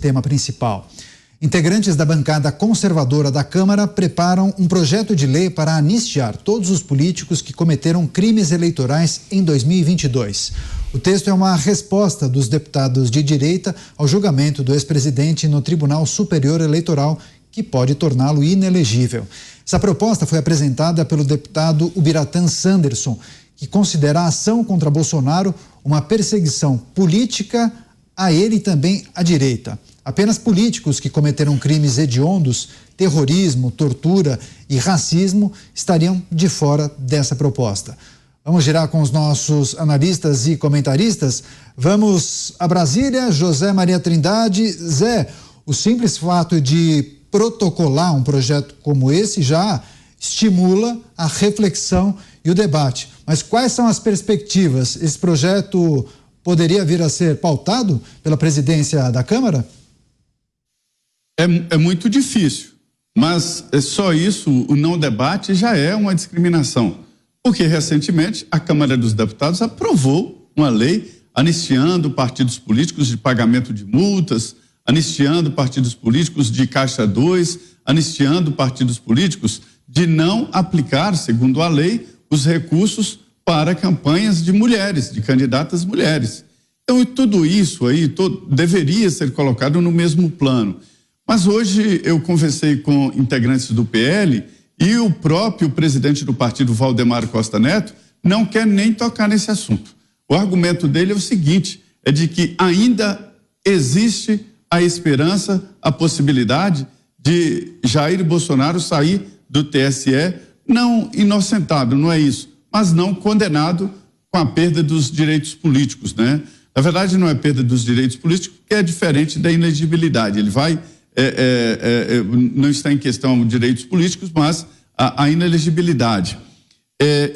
tema principal. Integrantes da bancada conservadora da Câmara preparam um projeto de lei para anistiar todos os políticos que cometeram crimes eleitorais em 2022. O texto é uma resposta dos deputados de direita ao julgamento do ex-presidente no Tribunal Superior Eleitoral, que pode torná-lo inelegível. Essa proposta foi apresentada pelo deputado Ubiratã Sanderson, que considera a ação contra Bolsonaro uma perseguição política a ele e também à direita. Apenas políticos que cometeram crimes hediondos, terrorismo, tortura e racismo estariam de fora dessa proposta. Vamos girar com os nossos analistas e comentaristas. Vamos a Brasília, José Maria Trindade. Zé, o simples fato de protocolar um projeto como esse já estimula a reflexão e o debate. Mas quais são as perspectivas? Esse projeto poderia vir a ser pautado pela presidência da Câmara? É muito difícil, mas só isso, o não debate já é uma discriminação, porque recentemente a Câmara dos Deputados aprovou uma lei anistiando partidos políticos de pagamento de multas, anistiando partidos políticos de Caixa 2, anistiando partidos políticos de não aplicar, segundo a lei, os recursos para campanhas de mulheres, de candidatas mulheres. Então, tudo isso aí deveria ser colocado no mesmo plano. Mas hoje eu conversei com integrantes do PL e o próprio presidente do partido, Valdemar Costa Neto, não quer nem tocar nesse assunto. O argumento dele é o seguinte, é de que ainda existe a esperança, a possibilidade de Jair Bolsonaro sair do TSE, não inocentado, não é isso, mas não condenado com a perda dos direitos políticos, né? Na verdade, não é perda dos direitos políticos, porque é diferente da inelegibilidade. Ele vai... não está em questão direitos políticos, mas a inelegibilidade.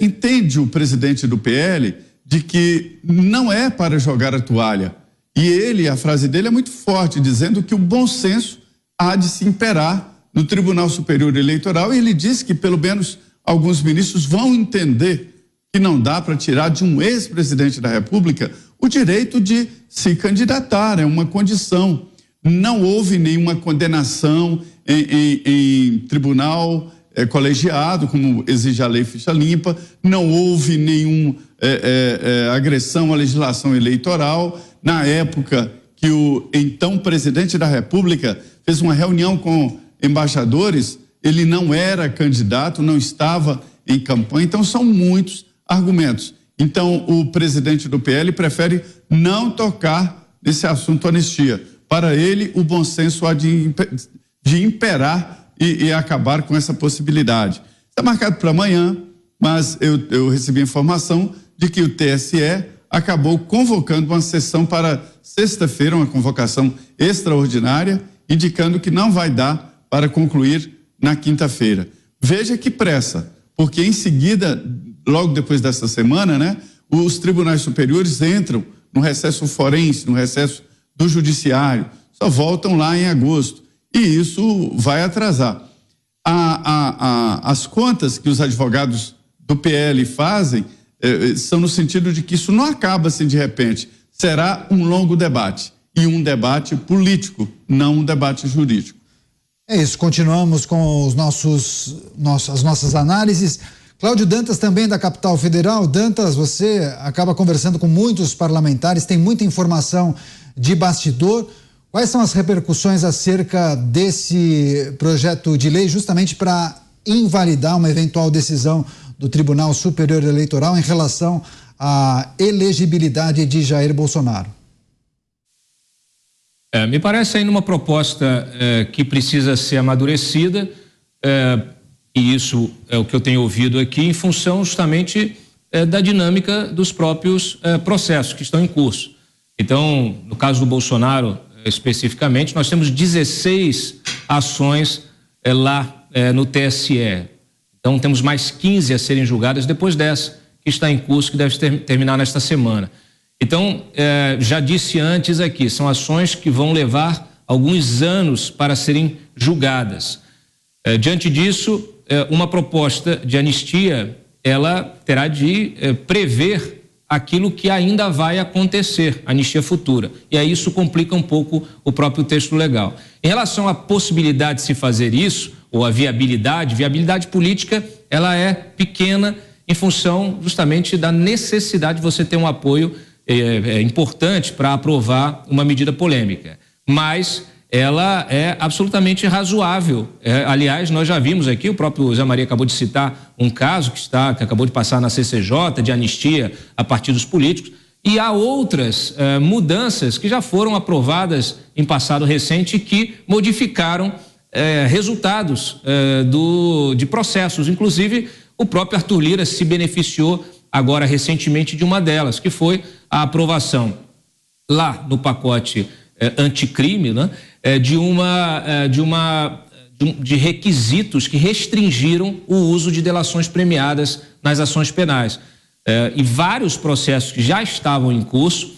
Entende o presidente do PL de que não é para jogar a toalha. E a frase dele é muito forte, dizendo que o bom senso há de se imperar no Tribunal Superior Eleitoral, e ele diz que pelo menos alguns ministros vão entender que não dá para tirar de um ex-presidente da República o direito de se candidatar, é uma condição. Não houve nenhuma condenação em tribunal colegiado, como exige a lei ficha limpa, não houve nenhuma agressão à legislação eleitoral. Na época que o então presidente da República fez uma reunião com embaixadores, ele não era candidato, não estava em campanha, então são muitos argumentos. Então o presidente do PL prefere não tocar nesse assunto anistia. Para ele, o bom senso há de imperar e acabar com essa possibilidade. Está marcado para amanhã, mas eu recebi informação de que o TSE acabou convocando uma sessão para sexta-feira, uma convocação extraordinária, indicando que não vai dar para concluir na quinta-feira. Veja que pressa, porque em seguida, logo depois dessa semana, né, os tribunais superiores entram no recesso forense, no recesso do judiciário, só voltam lá em agosto, e isso vai atrasar. As contas que os advogados do PL fazem são no sentido de que isso não acaba assim de repente, será um longo debate, e um debate político, não um debate jurídico. É isso, continuamos com as nossas análises. Cláudio Dantas, também da Capital Federal. Dantas, você acaba conversando com muitos parlamentares, tem muita informação de bastidor. Quais são as repercussões acerca desse projeto de lei, justamente para invalidar uma eventual decisão do Tribunal Superior Eleitoral em relação à elegibilidade de Jair Bolsonaro? Me parece ainda uma proposta que precisa ser amadurecida, e isso é o que eu tenho ouvido aqui, em função justamente da dinâmica dos próprios processos que estão em curso. Então, no caso do Bolsonaro, especificamente, nós temos 16 ações lá no TSE. Então, temos mais 15 a serem julgadas depois dessa, que está em curso, que deve terminar nesta semana. Então, já disse antes aqui, são ações que vão levar alguns anos para serem julgadas. Diante disso, uma proposta de anistia, ela terá de prever aquilo que ainda vai acontecer, anistia futura. E aí isso complica um pouco o próprio texto legal. Em relação à possibilidade de se fazer isso, ou a viabilidade política, ela é pequena em função justamente da necessidade de você ter um apoio importante para aprovar uma medida polêmica. Mas ela é absolutamente razoável. Aliás, nós já vimos aqui, o próprio Zé Maria acabou de citar um caso que acabou de passar na CCJ, de anistia a partidos políticos, e há outras mudanças que já foram aprovadas em passado recente que modificaram resultados de processos. Inclusive, o próprio Arthur Lira se beneficiou agora recentemente de uma delas, que foi a aprovação lá no pacote anticrime, né? De requisitos que restringiram o uso de delações premiadas nas ações penais. E vários processos que já estavam em curso,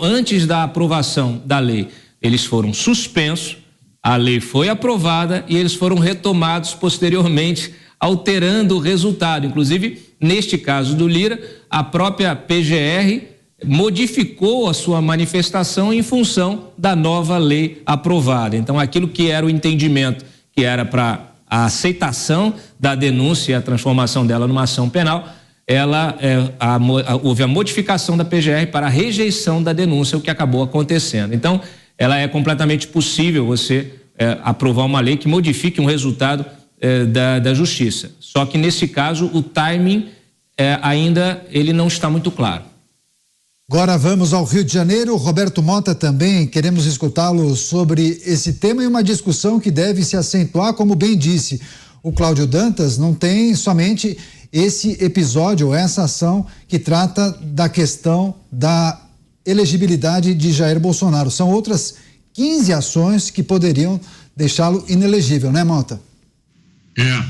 antes da aprovação da lei, eles foram suspensos, a lei foi aprovada e eles foram retomados posteriormente, alterando o resultado. Inclusive, neste caso do Lira, a própria PGR modificou a sua manifestação em função da nova lei aprovada. Então, aquilo que era o entendimento, que era para a aceitação da denúncia e a transformação dela numa ação penal, houve a modificação da PGR para a rejeição da denúncia, o que acabou acontecendo. Então, ela é completamente possível você aprovar uma lei que modifique um resultado da justiça. Só que, nesse caso, o timing ainda ele não está muito claro. Agora vamos ao Rio de Janeiro. Roberto Mota, também queremos escutá-lo sobre esse tema e uma discussão que deve se acentuar, como bem disse o Cláudio Dantas, não tem somente esse episódio ou essa ação que trata da questão da elegibilidade de Jair Bolsonaro. São outras 15 ações que poderiam deixá-lo inelegível, né, Mota? É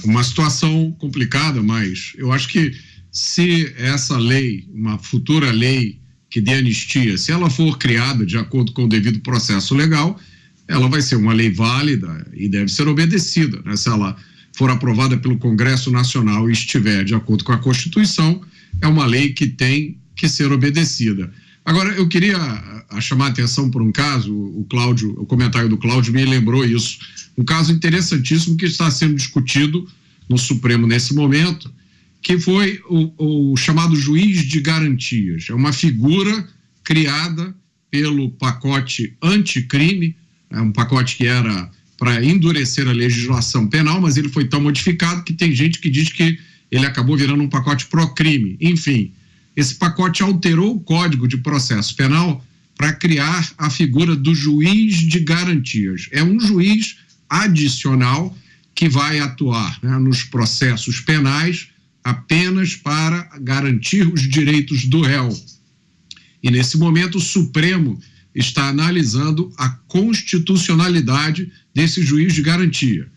uma situação complicada, mas eu acho que se essa lei, uma futura lei que dê anistia, se ela for criada de acordo com o devido processo legal, ela vai ser uma lei válida e deve ser obedecida, né? Se ela for aprovada pelo Congresso Nacional e estiver de acordo com a Constituição, é uma lei que tem que ser obedecida. Agora, eu queria chamar a atenção por um caso, o comentário do Cláudio me lembrou isso, um caso interessantíssimo que está sendo discutido no Supremo nesse momento, que foi o chamado juiz de garantias. É uma figura criada pelo pacote anticrime, um pacote que era para endurecer a legislação penal, mas ele foi tão modificado que tem gente que diz que ele acabou virando um pacote pró-crime. Enfim, esse pacote alterou o Código de Processo Penal para criar a figura do juiz de garantias. É um juiz adicional que vai atuar, né, nos processos penais apenas para garantir os direitos do réu. E nesse momento o Supremo está analisando a constitucionalidade desse juiz de garantia.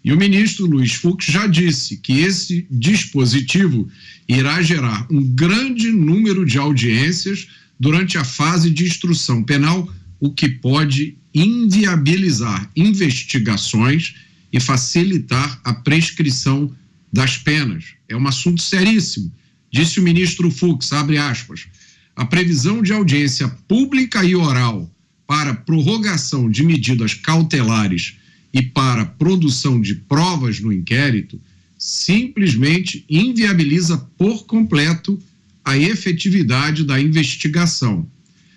E o ministro Luiz Fux já disse que esse dispositivo irá gerar um grande número de audiências durante a fase de instrução penal, o que pode inviabilizar investigações e facilitar a prescrição das penas. É um assunto seríssimo. Disse o ministro Fux, abre aspas, a previsão de audiência pública e oral para prorrogação de medidas cautelares e para produção de provas no inquérito simplesmente inviabiliza por completo a efetividade da investigação.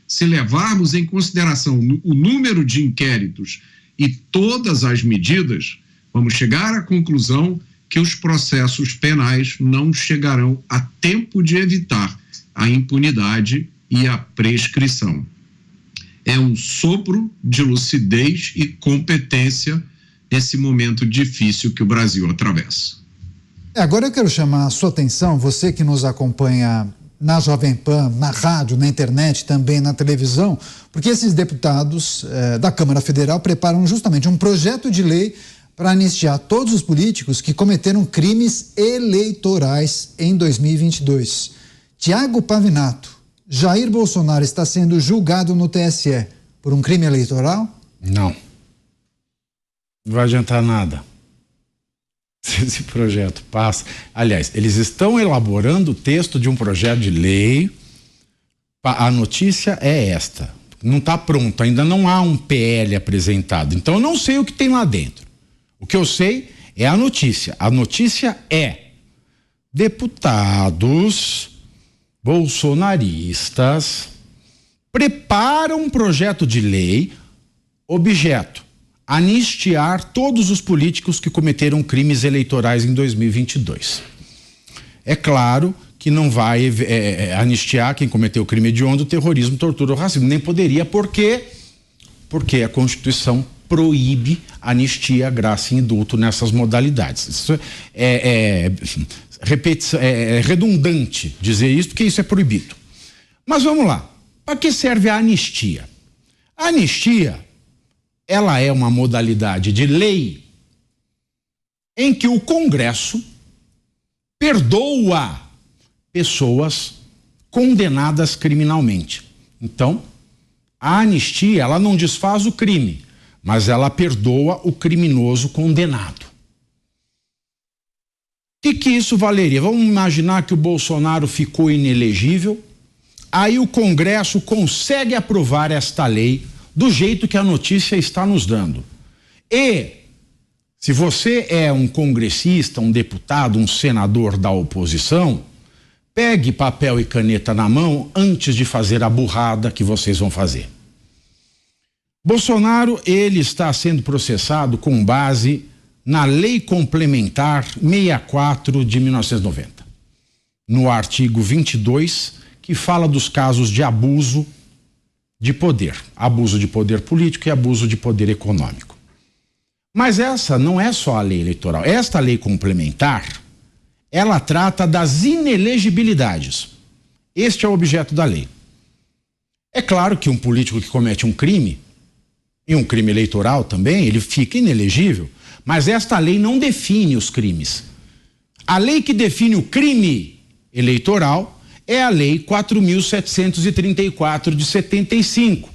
Se levarmos em consideração o número de inquéritos e todas as medidas, vamos chegar à conclusão que os processos penais não chegarão a tempo de evitar a impunidade e a prescrição. É um sopro de lucidez e competência nesse momento difícil que o Brasil atravessa. Agora eu quero chamar a sua atenção, você que nos acompanha na Jovem Pan, na rádio, na internet, também na televisão, porque esses deputados da Câmara Federal preparam justamente um projeto de lei para anistiar todos os políticos que cometeram crimes eleitorais em 2022. Tiago Pavinato, Jair Bolsonaro está sendo julgado no TSE por um crime eleitoral? Não. Não vai adiantar nada. se esse projeto passa. Aliás, eles estão elaborando o texto de um projeto de lei. A notícia é esta. Não está pronto, ainda não há um PL apresentado. Então eu não sei o que tem lá dentro. O que eu sei é a notícia. A notícia é: deputados bolsonaristas preparam um projeto de lei, objeto: anistiar todos os políticos que cometeram crimes eleitorais em 2022. É claro que não vai anistiar quem cometeu crime hediondo, terrorismo, tortura ou racismo. Nem poderia, porque a Constituição proíbe anistia, graça e indulto nessas modalidades. Isso é redundante dizer isso, porque isso é proibido. Mas vamos lá. Para que serve a anistia? A anistia, ela é uma modalidade de lei em que o Congresso perdoa pessoas condenadas criminalmente. Então, a anistia, ela não desfaz o crime, mas ela perdoa o criminoso condenado. O que isso valeria? Vamos imaginar que o Bolsonaro ficou inelegível, aí o Congresso consegue aprovar esta lei do jeito que a notícia está nos dando. E, se você é um congressista, um deputado, um senador da oposição, pegue papel e caneta na mão antes de fazer a burrada que vocês vão fazer. Bolsonaro, ele está sendo processado com base na Lei Complementar 64 de 1990, no artigo 22, que fala dos casos de abuso de poder político e abuso de poder econômico. Mas essa não é só a lei eleitoral. Esta lei complementar, ela trata das inelegibilidades. Este é o objeto da lei. É claro que um político que comete um crime, e um crime eleitoral também, ele fica inelegível, mas esta lei não define os crimes. A lei que define o crime eleitoral é a Lei 4.734 de 75.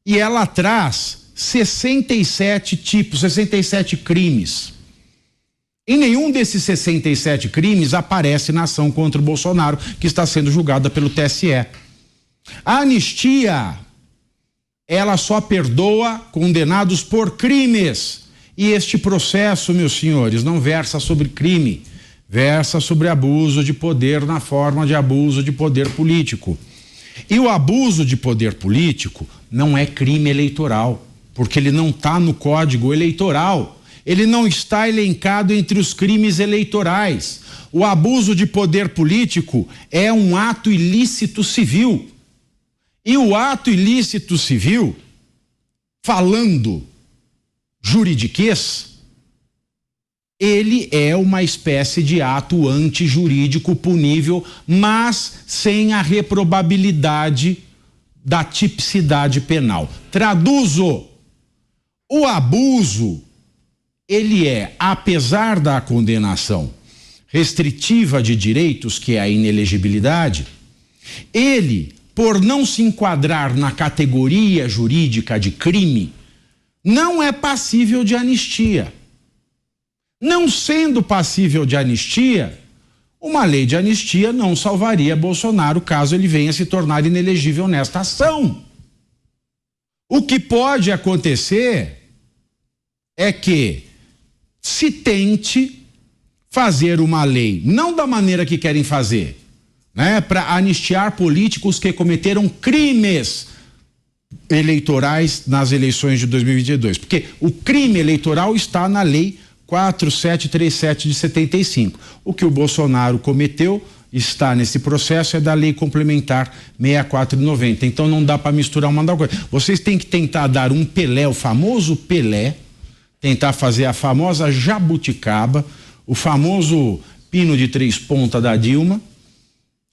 E ela traz 67 tipos, 67 crimes. Em nenhum desses 67 crimes aparece na ação contra o Bolsonaro, que está sendo julgada pelo TSE. A anistia, ela só perdoa condenados por crimes. E este processo, meus senhores, não versa sobre crime, versa sobre abuso de poder na forma de abuso de poder político. E o abuso de poder político não é crime eleitoral, porque ele não está no Código Eleitoral. Ele não está elencado entre os crimes eleitorais. O abuso de poder político é um ato ilícito civil. E o ato ilícito civil, falando juridiquês, ele é uma espécie de ato antijurídico punível, mas sem a reprobabilidade da tipicidade penal. Traduzo: o abuso, ele é, apesar da condenação restritiva de direitos, que é a inelegibilidade, ele, por não se enquadrar na categoria jurídica de crime, não é passível de anistia. Não sendo passível de anistia, uma lei de anistia não salvaria Bolsonaro caso ele venha se tornar inelegível nesta ação. O que pode acontecer é que se tente fazer uma lei, não da maneira que querem fazer, né, para anistiar políticos que cometeram crimes eleitorais nas eleições de 2022, porque o crime eleitoral está na lei 4737 de 75. O que o Bolsonaro cometeu está nesse processo, é da lei complementar 64 de 90. Então não dá para misturar uma da coisa. Vocês têm que tentar dar um Pelé, o famoso Pelé, tentar fazer a famosa jabuticaba, o famoso pino de 3 pontas da Dilma,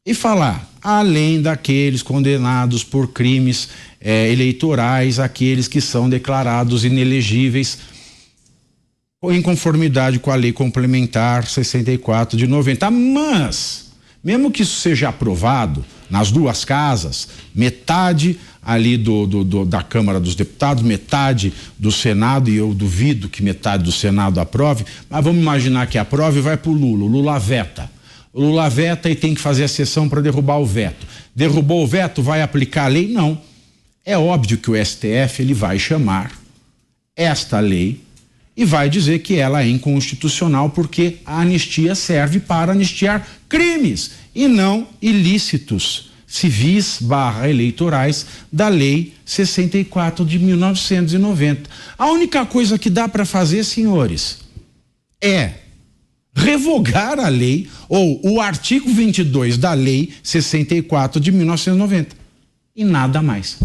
e falar: além daqueles condenados por crimes eleitorais, aqueles que são declarados inelegíveis em conformidade com a lei complementar 64 de 90. Mas, mesmo que isso seja aprovado nas duas casas, metade ali da Câmara dos Deputados, metade do Senado, e eu duvido que metade do Senado aprove, mas vamos imaginar que aprove e vai pro Lula. O Lula veta. O Lula veta e tem que fazer a sessão para derrubar o veto. Derrubou o veto, vai aplicar a lei? Não. É óbvio que o STF ele vai chamar esta lei e vai dizer que ela é inconstitucional porque a anistia serve para anistiar crimes e não ilícitos civis / eleitorais da Lei 64 de 1990. A única coisa que dá para fazer, senhores, é revogar a lei ou o artigo 22 da Lei 64 de 1990 e nada mais.